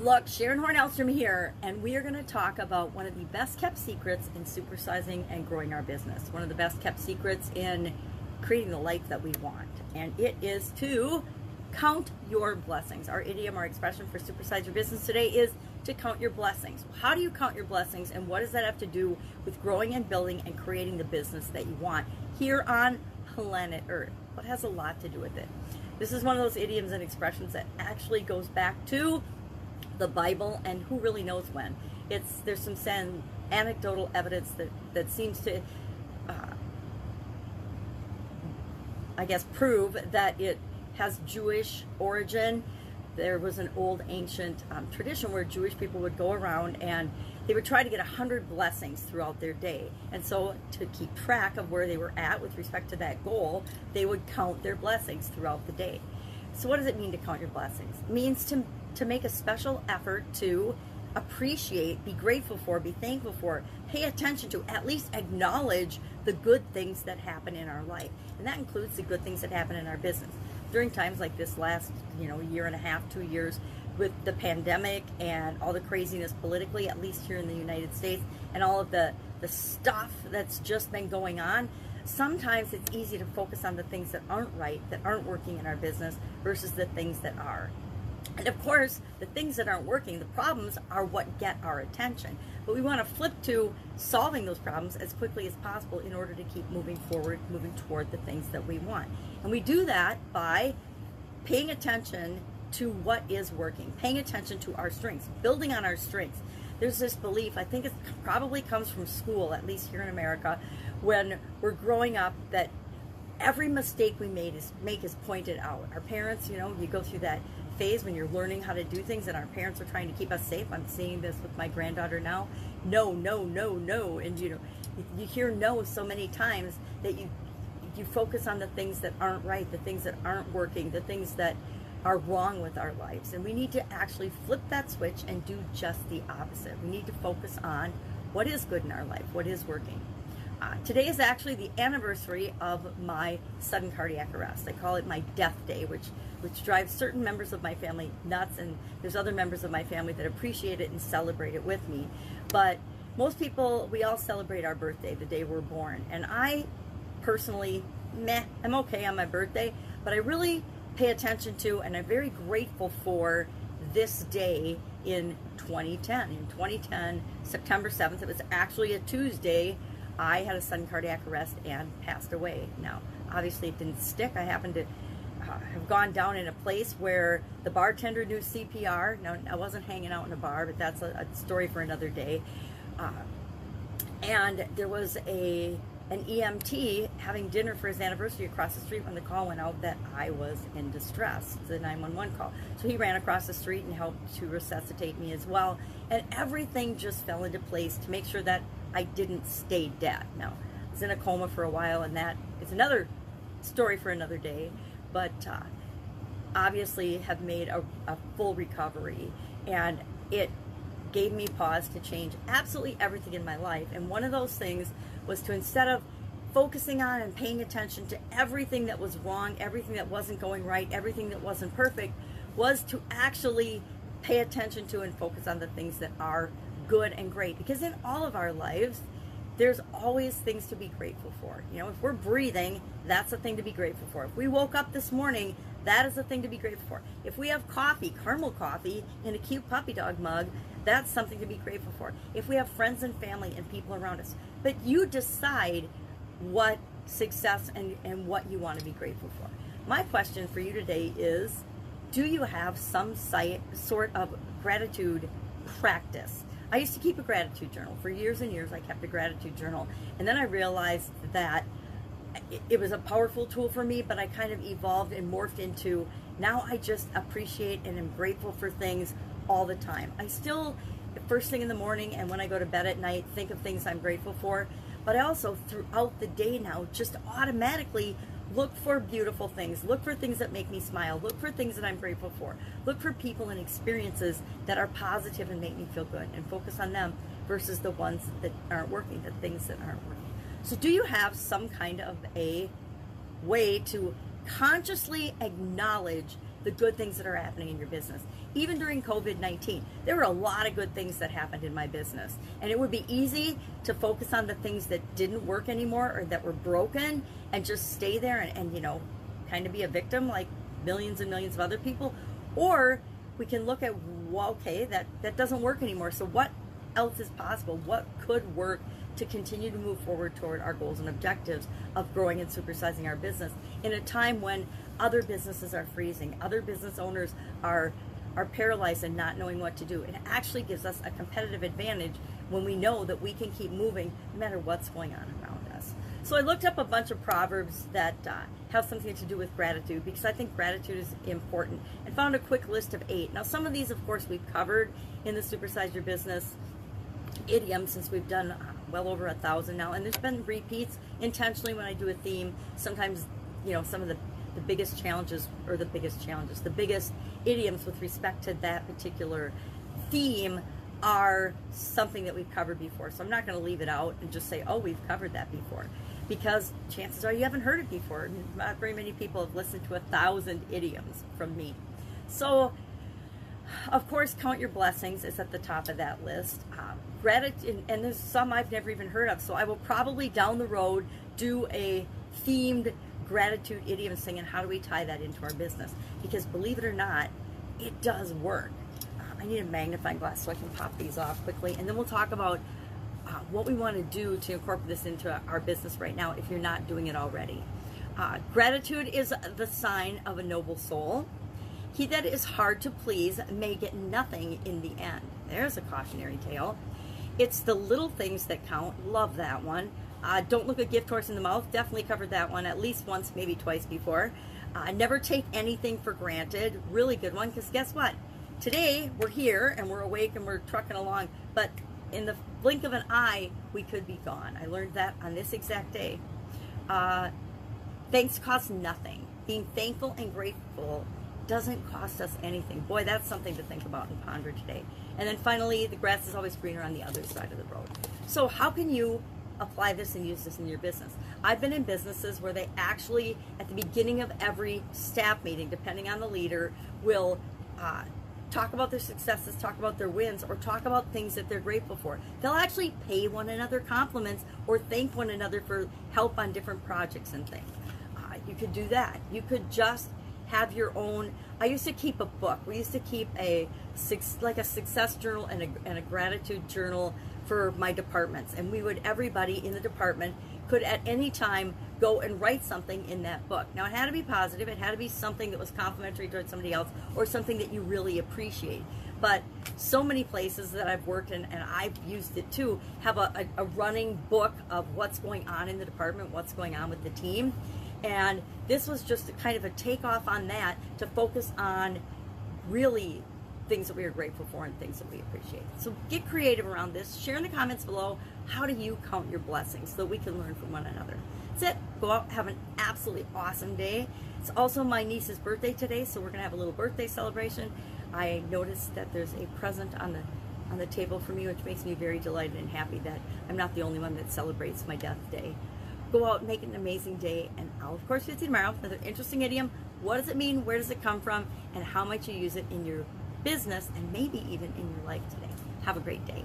Look, Sharon Horne-Ellstrom here, and we are going to talk about one of the best kept secrets in supersizing and growing our business. One of the best kept secrets in creating the life that we want. And it is to count your blessings. Our idiom, our expression for supersize your business today is to count your blessings. How do you count your blessings, and what does that have to do with growing and building and creating the business that you want here on planet Earth? Well, it has a lot to do with it. This is one of those idioms and expressions that actually goes back to the Bible, and who really knows when. There's some anecdotal evidence that seems to, I guess, prove that it has Jewish origin. There was an old ancient tradition where Jewish people would go around and they would try to get 100 blessings throughout their day. And so to keep track of where they were at with respect to that goal, they would count their blessings throughout the day. So what does it mean to count your blessings? It means to make a special effort to appreciate, be grateful for, be thankful for, pay attention to, at least acknowledge the good things that happen in our life. And that includes the good things that happen in our business. During times like this last, year and a half, 2 years, with the pandemic and all the craziness politically, at least here in the United States, and all of the stuff that's just been going on, sometimes it's easy to focus on the things that aren't right, that aren't working in our business, versus the things that are. And of course, the things that aren't working, the problems, are what get our attention. But we want to flip to solving those problems as quickly as possible in order to keep moving forward, moving toward the things that we want. And we do that by paying attention to what is working, paying attention to our strengths, building on our strengths. There's this belief, I think it probably comes from school, at least here in America, when we're growing up, that every mistake we make is pointed out. Our parents, you go through that phase when you're learning how to do things and our parents are trying to keep us safe. I'm seeing this with my granddaughter now. No, no, no, no. And you hear no so many times that you focus on the things that aren't right, the things that aren't working, the things that are wrong with our lives. And we need to actually flip that switch and do just the opposite. We need to focus on what is good in our life, what is working. Today is actually the anniversary of my sudden cardiac arrest. I call it my death day, which drives certain members of my family nuts, and there's other members of my family that appreciate it and celebrate it with me. But most people, we all celebrate our birthday, the day we're born. And I personally, I'm okay on my birthday, but I really pay attention to, and I'm very grateful for, this day in 2010. In 2010, September 7th, it was actually a Tuesday, I had a sudden cardiac arrest and passed away. Now, obviously it didn't stick. I happened to have gone down in a place where the bartender knew CPR. Now, I wasn't hanging out in a bar, but that's a story for another day. And there was an EMT having dinner for his anniversary across the street when the call went out that I was in distress, the 911 call. So he ran across the street and helped to resuscitate me as well. And everything just fell into place to make sure that I didn't stay dead. Now, I was in a coma for a while, and that is another story for another day, but obviously have made a full recovery, and it gave me pause to change absolutely everything in my life. And one of those things was to, instead of focusing on and paying attention to everything that was wrong, everything that wasn't going right, everything that wasn't perfect, was to actually pay attention to and focus on the things that are good and great. Because in all of our lives, there's always things to be grateful for. If we're breathing, that's a thing to be grateful for. If we woke up this morning, that is a thing to be grateful for. If we have coffee, caramel coffee, in a cute puppy dog mug, that's something to be grateful for. If we have friends and family and people around us. But you decide what success and what you want to be grateful for. My question for you today is, do you have some sort of gratitude practice? I used to keep a gratitude journal. For years and years, I kept a gratitude journal. And then I realized that it was a powerful tool for me, but I kind of evolved and morphed into, now I just appreciate and am grateful for things all the time. I still, first thing in the morning and when I go to bed at night, think of things I'm grateful for. But I also, throughout the day now, just automatically look for beautiful things, look for things that make me smile, look for things that I'm grateful for, look for people and experiences that are positive and make me feel good, and focus on them versus the ones that aren't working, the things that aren't working. So do you have some kind of a way to consciously acknowledge the good things that are happening in your business. Even during COVID-19, there were a lot of good things that happened in my business. And it would be easy to focus on the things that didn't work anymore or that were broken and just stay there and you know, kind of be a victim like millions and millions of other people. Or we can look at, well, okay, that doesn't work anymore. So what else is possible? What could work to continue to move forward toward our goals and objectives of growing and supersizing our business in a time when other businesses are freezing, other business owners are paralyzed and not knowing what to do. It actually gives us a competitive advantage when we know that we can keep moving no matter what's going on around us. So I looked up a bunch of proverbs that have something to do with gratitude, because I think gratitude is important, and found a quick list of 8. Now some of these, of course, we've covered in the Supersize Your Business idioms, since we've done well over 1,000 now, and there's been repeats intentionally when I do a theme. Sometimes, you know, some of the biggest challenges, or the biggest idioms with respect to that particular theme are something that we've covered before. So I'm not going to leave it out and just say, oh, we've covered that before, because chances are you haven't heard it before. Not very many people have listened to 1,000 idioms from me. So of course, count your blessings is at the top of that list. Gratitude, and there's some I've never even heard of. So I will probably down the road do a themed gratitude idiom thing, and how do we tie that into our business? Because believe it or not, it does work. I need a magnifying glass so I can pop these off quickly, and then we'll talk about what we want to do to incorporate this into our business right now if you're not doing it already. Gratitude is the sign of a noble soul. He that is hard to please may get nothing in the end. There's a cautionary tale. It's the little things that count. Love that one. Don't look a gift horse in the mouth. Definitely covered that one at least once, maybe twice before. Never take anything for granted. Really good one, because guess what? Today, we're here, and we're awake, and we're trucking along, but in the blink of an eye, we could be gone. I learned that on this exact day. Thanks cost nothing. Being thankful and grateful doesn't cost us anything. Boy, that's something to think about and ponder today. And then finally, the grass is always greener on the other side of the road. So how can you apply this and use this in your business? I've been in businesses where they actually, at the beginning of every staff meeting, depending on the leader, will talk about their successes, talk about their wins, or talk about things that they're grateful for. They'll actually pay one another compliments or thank one another for help on different projects and things. You could do that. You could just have your own. I used to keep a book. We used to keep a success journal and a gratitude journal for my departments, and everybody in the department could at any time go and write something in that book. Now, it had to be positive. It had to be something that was complimentary towards somebody else, or something that you really appreciate. But so many places that I've worked in, and I've used it too, have a running book of what's going on in the department, what's going on with the team. And this was just kind of a takeoff on that, to focus on really things that we are grateful for and things that we appreciate. So get creative around this. Share in the comments below, how do you count your blessings, so that we can learn from one another. That's it. Go out, have an absolutely awesome day. It's also my niece's birthday today, so we're going to have a little birthday celebration. I noticed that there's a present on the table for me, which makes me very delighted and happy that I'm not the only one that celebrates my death day. Go out and make an amazing day, and I'll of course see you tomorrow with another interesting idiom. What does it mean? Where does it come from? And how might you use it in your business, and maybe even in your life today? Have a great day.